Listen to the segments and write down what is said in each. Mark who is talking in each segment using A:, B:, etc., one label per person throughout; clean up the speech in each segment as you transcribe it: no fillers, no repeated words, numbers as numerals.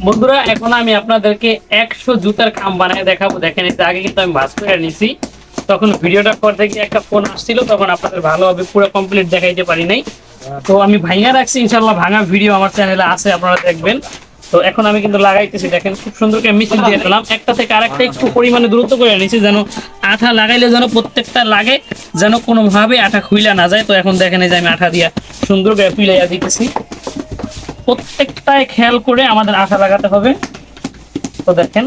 A: বন্ধুরা এখন আমি আপনাদেরকে 100 জুতার খাম বানায় দেখাবো। দেখেন এর আগে কিন্তু আমি ভাঁজ করে নিছি, তখন ভিডিওটা করতে গিয়ে একটা ফোন আসছিল, তখন আপনাদের ভালোভাবে পুরো কমপ্লিট দেখাইতে পারি নাই। তো আমি ভাঙা রাখছি, ইনশাআল্লাহ ভাঙা ভিডিও আমার চ্যানেলে আছে, আপনারা দেখবেন। তো এখন আমি কিন্তু লাগাইতেছি, দেখেন খুব সুন্দর করে মিছিল দিয়ে দিলাম, একটা থেকে আরেকটা একটু পরিমাণে দূরত্ব করে নিয়েছি, যেন আঠা লাগাইলে যেন প্রত্যেকটা লাগে, যেন কোনোভাবে আঠা খুইলা না যায়। তো এখন দেখেন এই যে আমি আঠা দিয়া সুন্দর করে পিলাইয়া দিতেছি, প্রত্যেকটায় খেয়াল করে আমাদের আঠা লাগাতে হবে। তো দেখেন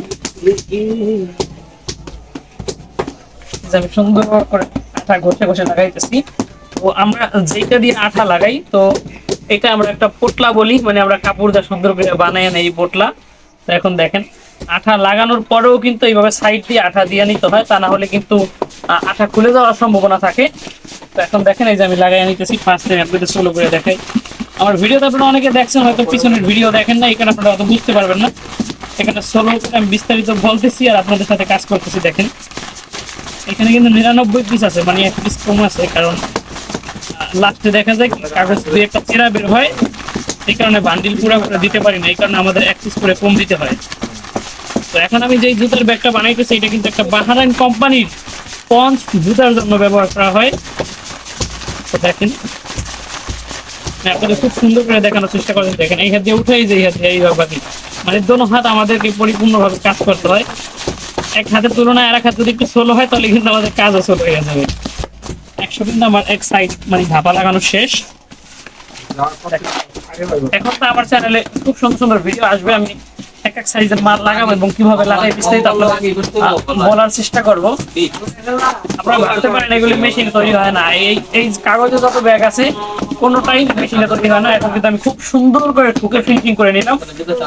A: আমি সুন্দর করে আঠা ঘষে ঘষে লাগাইতেছি। তো আমরা যেটা দিয়ে আঠা লাগাই, তো এটা আমরা একটা পোটলা বলি, মানে আমরা কাপড় দিয়ে সুন্দর করে বানাই এই পোটলা। তো এখন দেখেন আঠা লাগানোর পরেও কিন্তু এইভাবে সাইড দিয়ে আঠা দিয়ে নিতে হয়, তা না হলে কিন্তু আঠা খুলে যাওয়ার সম্ভাবনা থাকে। তো এখন দেখেন এই যে আমি লাগাই নিতেছি, ফার্স্ট টাইম আপনাদের সোলো করে দেখাই। আমার ভিডিওতে আপনারা অনেকে দেখছেন, হয়তো পিছনের ভিডিও দেখেন না, এখানে আপনারা হয়তো বুঝতে পারবেন না। এখানে সোলো আমি বিস্তারিত বলতেছি আর আপনাদের সাথে কাজ করতেছি। দেখেন এখানে কিন্তু 99 পিস আছে, মানে 1 পিস কম আছে, কারণ লাস্টে দেখা যায় কাগজ দুই একটা চেরা বের হয়, এই কারণে বান্ডিল পুরো করে দিতে পারি না, এই কারণে আমাদের 1 পিস করে কম দিতে হয়। তো এখন আমি যে জুতার ব্যাগটা বানাইতেছি, এটা কিন্তু একটা বাহারাইন কোম্পানির পঞ্চ জুতার জন্য ব্যবহার করা হয়। তো দেখেন আপনাদের খুব সুন্দর করে দেখানোর চেষ্টা করেন। দেখেন এই হাত দিয়ে উঠে, এই হাত দিয়ে এইভাবে, মানে দোনো হাত আমাদেরকে পরিপূর্ণভাবে কাজ করতে হয়। এক হাতের তুলনায় আর এক হাত যদি একটু স্লো হয়, তাহলে কিন্তু আমাদের কাজও স্লো হয়ে যাবে। 100 কিন্তু আমার এক সাইড মানে ধাপা লাগানো শেষ। এখন তো আমার চ্যানেলে খুব সুন্দর সুন্দর ভিডিও আসবে, আমি এক এক সাইজের মাল লাগাবো এবং কিভাবে লাগাই বিস্তারিত আপনাদের বলার চেষ্টা করবো। আপনারা ভাবতে পারেন এগুলি মেশিন তৈরি হয় না, এই কাগজে যত ব্যাগ আছে কোনোটাই মেশিনে তৈরি হয় না। এখন কিন্তু আমি খুব সুন্দর করে ঠুকে ফিনিশিং করে নিলাম।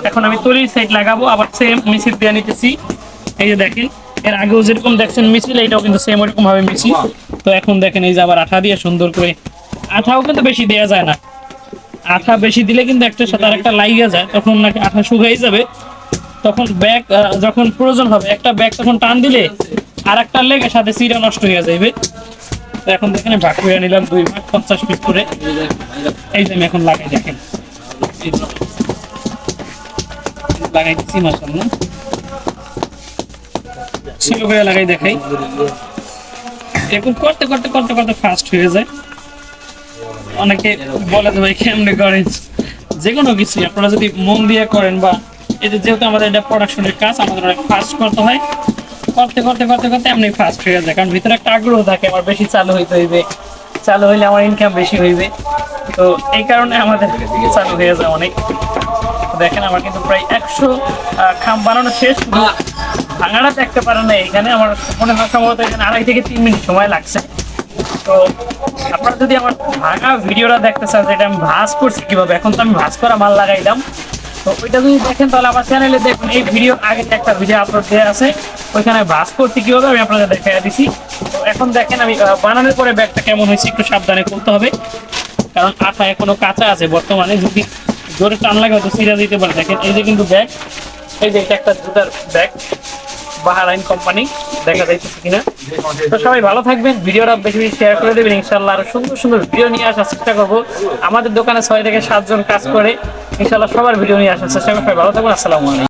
A: এখন আমি তৈরির সাইড লাগাবো, আবার সেম মিছিল দিয়ে নিতেছি। এই যে দেখেন এর আগেও যেরকম দেখছেন মিছিল, এইটাও কিন্তু সেম ওরকম ভাবে মিছিল। তো এখন দেখেন এই যে আবার আঠা দিয়ে সুন্দর করে, আঠাও কিন্তু বেশি দেওয়া যায় না, আঠা বেশি দিলে কিন্তু একটার সাথে আরেকটা লাগিয়ে যায়, তখন নাকি আঠা শুকিয়ে যাবে, তখন ব্যাগ যখন প্রয়োজন হবে একটা ব্যাগ তখন টান দিলে আর একটা লেগে সাথে সিরা নষ্ট হয়ে যাবে। তো এখন দেখেন ভাগ করে নিলাম 2 ভাগ 50 পিস করে। এই যে আমি এখন লাগাই, দেখেন লাগাই দিচ্ছি, মাশাআল্লাহ ছিল করে লাগাই দেখাই। এরকম করতে করতে করতে করতে ফাস্ট হয়ে যায়। অনেকে বলে যে ভাই কেমনে করেন, যে কোনো কিছু আপনারা যদি মন দিয়ে করেন, বা এটা যেহেতু আমাদের এটা প্রোডাকশনের কাজ, আমাদের অনেক ফাস্ট করতে হয়, করতে করতে করতে করতে এমনি ফাস্ট হয়ে যায়, কারণ ভিতরে একটা আগ্রহ থাকে আমার বেশি চালু হইতে হইবে, চালু হইলে আমার ইনকাম বেশি হইবে। তো এই কারণে আমাদের চালু হয়ে যায় অনেক। দেখেন আমার কিন্তু প্রায় 100 খাম বানানো শেষ, ভাঙাটা দেখতে পারে না, এখানে আমার মনে হয় সম্ভবত এখানে 2.5 থেকে 3 মিনিট সময় লাগছে। তো আপনারা যদি আমার ভাঙা ভিডিওটা দেখতে চান, যেটা আমি ভাঁজ করছি কিভাবে, এখন তো আমি ভাঁজ করা মাল লাগাইলাম, তো ওইটা যদি দেখেন তাহলে আমার চ্যানেলে দেখুন, এই ভিডিও আগে একটা ভিডিও আপলোড দেওয়া আছে, ওইখানে ভাঁজ করছি কিভাবে আমি আপনাদের দেখাই দিছি। তো এখন দেখেন আমি বানানোর পরে ব্যাগটা কেমন হয়েছে একটু সাবধানে খুলতে হবে, কারণ আঠা এখনো কাঁচা আছে বর্তমানে, যদি জোরে টান লাগে হয়তো ছিঁড়া দিতে পারে। দেখেন এই যে কিন্তু ব্যাগ, এই যে এটা একটা জুতার ব্যাগ বাহারাইন কোম্পানি, দেখা যাইতেছে কিনা। তো সবাই ভালো থাকবেন, ভিডিওটা বেশি বেশি শেয়ার করে দেবেন, ইনশাআল্লাহ আরো সুন্দর সুন্দর ভিডিও নিয়ে আসার চেষ্টা করবো। আমাদের দোকানে 6 থেকে 7 জন কাজ করে, ইনশাআল্লাহ সবার ভিডিও নিয়ে আসার চেষ্টা করবো। ভালো থাকবেন, আসসালামু আলাইকুম।